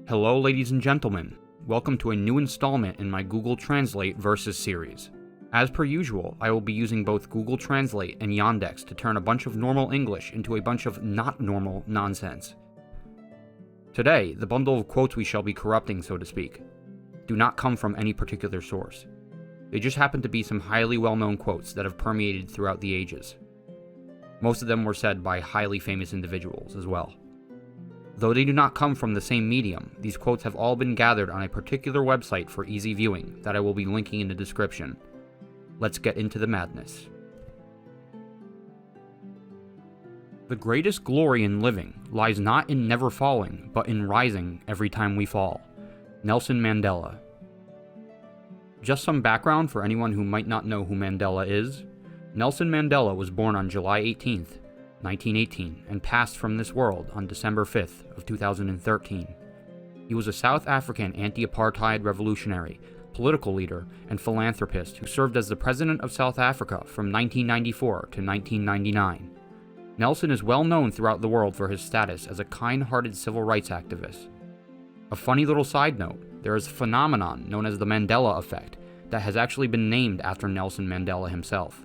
Hello ladies and gentlemen, welcome to a new installment in my Google Translate Versus series. As per usual, I will be using both Google Translate and Yandex to turn a bunch of normal English into a bunch of not normal nonsense. Today, the bundle of quotes we shall be corrupting, so to speak, do not come from any particular source. They just happen to be some highly well-known quotes that have permeated throughout the ages. Most of them were said by highly famous individuals as well. Though they do not come from the same medium, these quotes have all been gathered on a particular website for easy viewing that I will be linking in the description. Let's get into the madness. The greatest glory in living lies not in never falling, but in rising every time we fall. Nelson Mandela. Just some background for anyone who might not know who Mandela is. Nelson Mandela was born on July 18th, 1918, and passed from this world on December 5th of 2013. He was a South African anti-apartheid revolutionary, political leader, and philanthropist who served as the President of South Africa from 1994 to 1999. Nelson is well known throughout the world for his status as a kind-hearted civil rights activist. A funny little side note, there is a phenomenon known as the Mandela Effect that has actually been named after Nelson Mandela himself.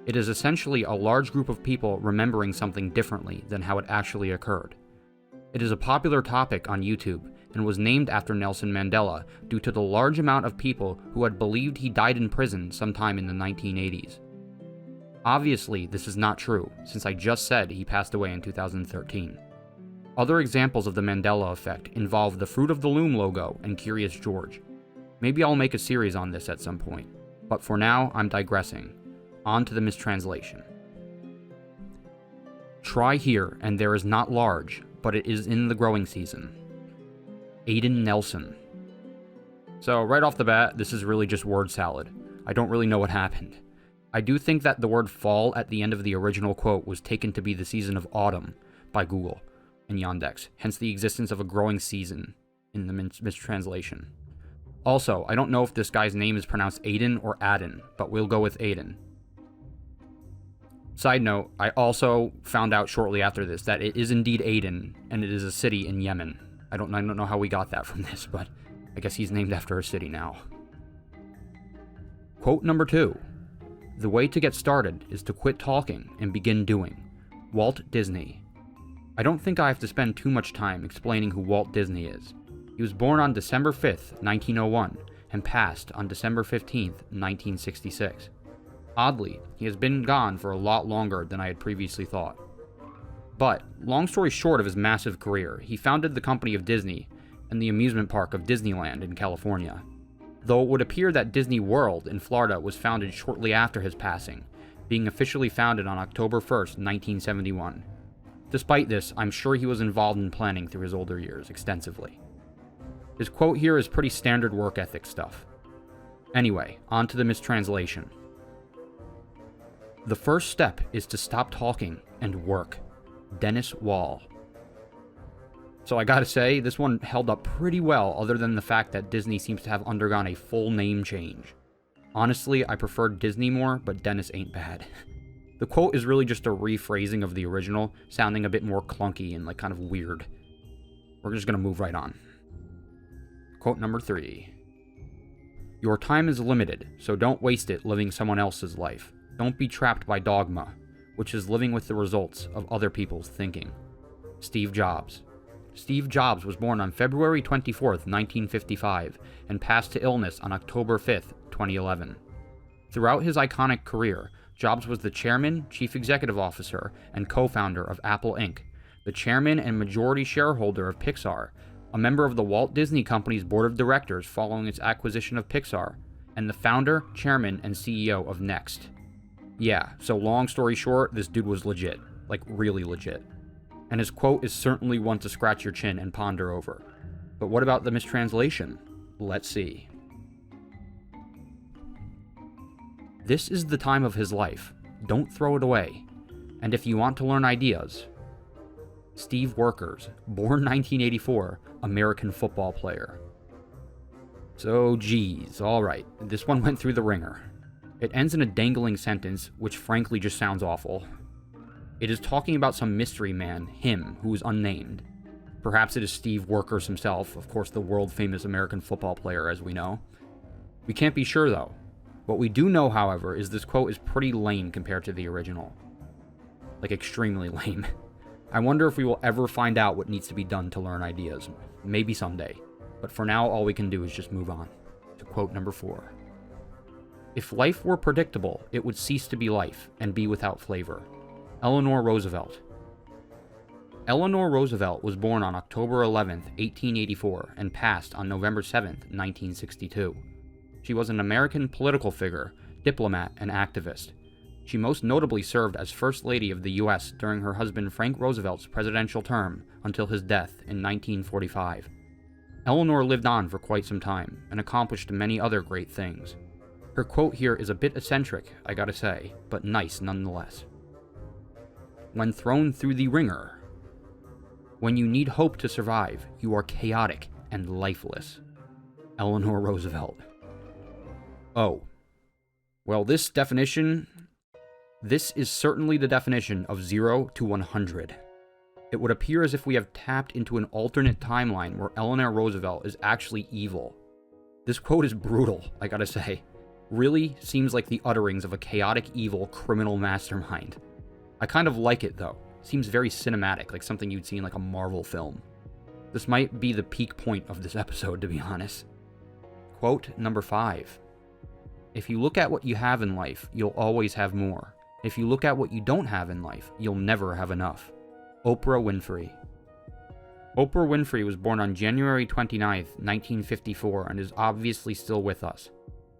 It is essentially a large group of people remembering something differently than how it actually occurred. It is a popular topic on YouTube and was named after Nelson Mandela due to the large amount of people who had believed he died in prison sometime in the 1980s. Obviously, this is not true, since I just said he passed away in 2013. Other examples of the Mandela Effect involve the Fruit of the Loom logo and Curious George. Maybe I'll make a series on this at some point, but for now, I'm digressing. On to the mistranslation. Try here, and there is not large, but it is in the growing season. Aiden Nelson. So right off the bat, this is really just word salad. I don't really know what happened. I do think that the word fall at the end of the original quote was taken to be the season of autumn by Google and Yandex, hence the existence of a growing season in the mistranslation. Also, I don't know if this guy's name is pronounced Aiden or Adin, but we'll go with Aiden. Side note, I also found out shortly after this that it is indeed Aden, and it is a city in Yemen. I don't know how we got that from this, but I guess he's named after a city now. Quote number 2. The way to get started is to quit talking and begin doing. Walt Disney. I don't think I have to spend too much time explaining who Walt Disney is. He was born on December 5th, 1901, and passed on December 15th, 1966. Oddly, he has been gone for a lot longer than I had previously thought. But, long story short of his massive career, he founded the company of Disney and the amusement park of Disneyland in California. Though it would appear that Disney World in Florida was founded shortly after his passing, being officially founded on October 1st, 1971. Despite this, I'm sure he was involved in planning through his older years extensively. His quote here is pretty standard work ethic stuff. Anyway, on to the mistranslation. The first step is to stop talking and work. Dennis Wall. So I gotta say, this one held up pretty well other than the fact that Disney seems to have undergone a full name change. Honestly, I preferred Disney more, but Dennis ain't bad. The quote is really just a rephrasing of the original, sounding a bit more clunky and kind of weird. We're just gonna move right on. Quote number 3. Your time is limited, so don't waste it living someone else's life. Don't be trapped by dogma, which is living with the results of other people's thinking. Steve Jobs. Steve Jobs was born on February 24th, 1955, and passed to illness on October 5th, 2011. Throughout his iconic career, Jobs was the chairman, chief executive officer, and co-founder of Apple Inc., the chairman and majority shareholder of Pixar, a member of the Walt Disney Company's board of directors following its acquisition of Pixar, and the founder, chairman, and CEO of Next. Yeah, so long story short, this dude was legit. Really legit. And his quote is certainly one to scratch your chin and ponder over. But what about the mistranslation? Let's see. This is the time of his life. Don't throw it away. And if you want to learn ideas... Steve Workers, born 1984, American football player. So geez, alright, this one went through the ringer. It ends in a dangling sentence, which frankly just sounds awful. It is talking about some mystery man, him, who is unnamed. Perhaps it is Steve Workers himself, of course the world-famous American football player as we know. We can't be sure though. What we do know, however, is this quote is pretty lame compared to the original. Like, extremely lame. I wonder if we will ever find out what needs to be done to learn ideas. Maybe someday. But for now, all we can do is just move on. To quote number 4. If life were predictable, it would cease to be life and be without flavor. Eleanor Roosevelt. Eleanor Roosevelt was born on October 11, 1884, and passed on November 7, 1962. She was an American political figure, diplomat, and activist. She most notably served as First Lady of the U.S. during her husband Frank Roosevelt's presidential term until his death in 1945. Eleanor lived on for quite some time and accomplished many other great things. Her quote here is a bit eccentric, I gotta say, but nice nonetheless. When thrown through the ringer. When you need hope to survive, you are chaotic and lifeless. Eleanor Roosevelt. Oh. Well, this is certainly the definition of 0 to 100. It would appear as if we have tapped into an alternate timeline where Eleanor Roosevelt is actually evil. This quote is brutal, I gotta say. Really seems like the utterings of a chaotic, evil, criminal mastermind. I kind of like it, though. Seems very cinematic, like something you'd see in like a Marvel film. This might be the peak point of this episode, to be honest. Quote number 5. If you look at what you have in life, you'll always have more. If you look at what you don't have in life, you'll never have enough. Oprah Winfrey. Oprah Winfrey was born on January 29, 1954, and is obviously still with us.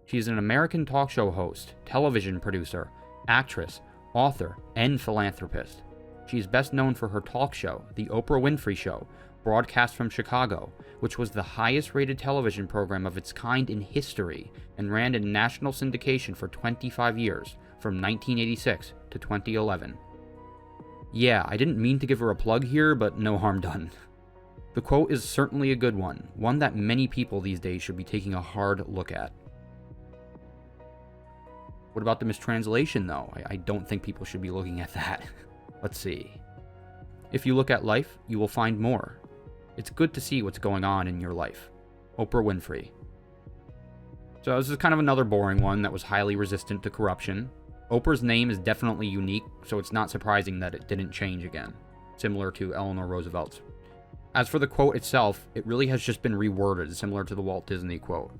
She is an American talk show host, television producer, actress, author, and philanthropist. She is best known for her talk show, The Oprah Winfrey Show, broadcast from Chicago, which was the highest-rated television program of its kind in history and ran in national syndication for 25 years, from 1986 to 2011. Yeah, I didn't mean to give her a plug here, but no harm done. The quote is certainly a good one that many people these days should be taking a hard look at. What about the mistranslation, though? I don't think people should be looking at that. Let's see. If you look at life, you will find more. It's good to see what's going on in your life. Oprah Winfrey. So this is kind of another boring one that was highly resistant to corruption. Oprah's name is definitely unique, so it's not surprising that it didn't change again, similar to Eleanor Roosevelt's. As for the quote itself, it really has just been reworded, similar to the Walt Disney quote.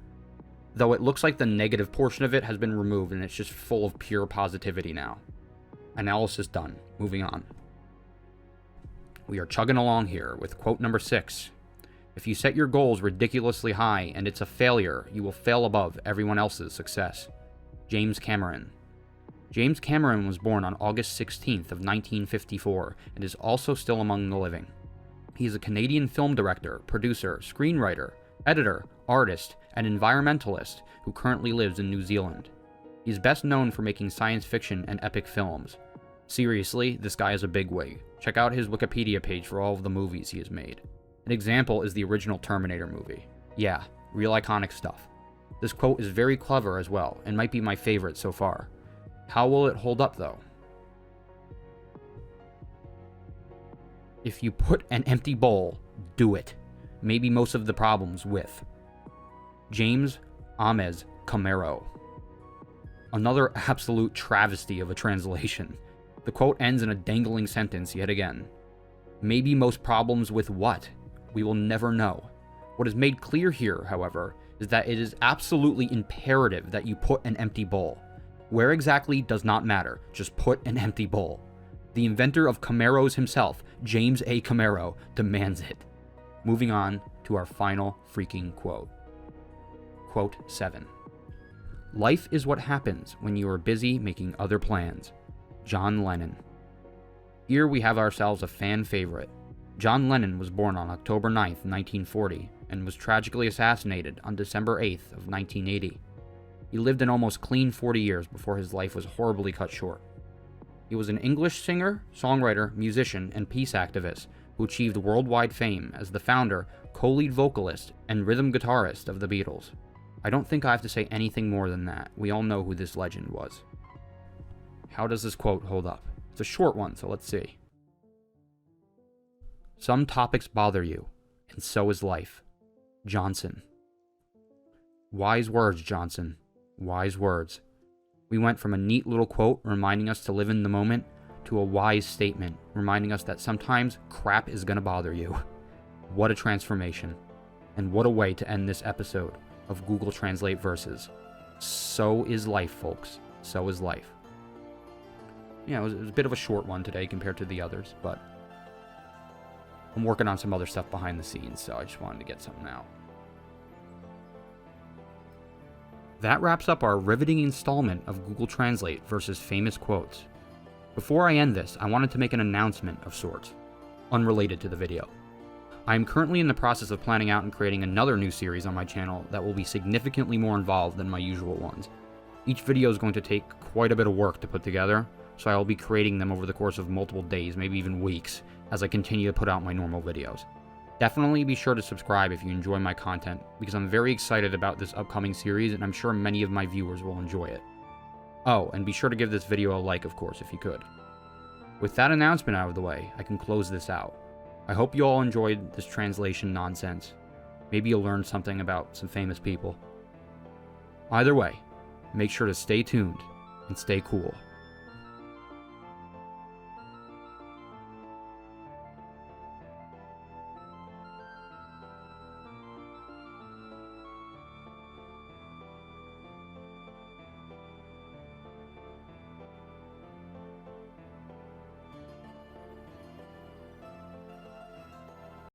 Though it looks like the negative portion of it has been removed and it's just full of pure positivity now. Analysis done. Moving on. We are chugging along here with quote number 6. If you set your goals ridiculously high and it's a failure, you will fail above everyone else's success. James Cameron. James Cameron was born on August 16th of 1954 and is also still among the living. He is a Canadian film director, producer, screenwriter, editor, artist, and environmentalist who currently lives in New Zealand. He is best known for making science fiction and epic films. Seriously, this guy is a bigwig. Check out his Wikipedia page for all of the movies he has made. An example is the original Terminator movie. Yeah, real iconic stuff. This quote is very clever as well, and might be my favorite so far. How will it hold up, though? If you put an empty bowl, do it. Maybe most of the problems with. James Ahmes Camero. Another absolute travesty of a translation. The quote ends in a dangling sentence yet again. Maybe most problems with what? We will never know. What is made clear here, however, is that it is absolutely imperative that you put an empty bowl. Where exactly does not matter, just put an empty bowl. The inventor of Camaros himself, James A. Camero, demands it. Moving on to our final freaking quote. Quote 7. Life is what happens when you are busy making other plans. John Lennon. Here we have ourselves a fan favorite. John Lennon was born on October 9th, 1940, and was tragically assassinated on December 8th of 1980. He lived an almost clean 40 years before his life was horribly cut short. He was an English singer, songwriter, musician, and peace activist who achieved worldwide fame as the founder, co-lead vocalist, and rhythm guitarist of the Beatles. I don't think I have to say anything more than that. We all know who this legend was. How does this quote hold up? It's a short one, so let's see. Some topics bother you, and so is life. Johnson. Wise words, Johnson. Wise words. We went from a neat little quote reminding us to live in the moment to a wise statement reminding us that sometimes crap is gonna bother you. What a transformation. And what a way to end this episode of Google Translate Verses. So is life, folks. So is life. Yeah, it was a bit of a short one today compared to the others, but I'm working on some other stuff behind the scenes, so I just wanted to get something out. That wraps up our riveting installment of Google Translate versus famous quotes. Before I end this, I wanted to make an announcement of sorts, unrelated to the video. I am currently in the process of planning out and creating another new series on my channel that will be significantly more involved than my usual ones. Each video is going to take quite a bit of work to put together, so I will be creating them over the course of multiple days, maybe even weeks, as I continue to put out my normal videos. Definitely be sure to subscribe if you enjoy my content, because I'm very excited about this upcoming series and I'm sure many of my viewers will enjoy it. Oh, and be sure to give this video a like, of course, if you could. With that announcement out of the way, I can close this out. I hope you all enjoyed this translation nonsense. Maybe you'll learn something about some famous people. Either way, make sure to stay tuned and stay cool.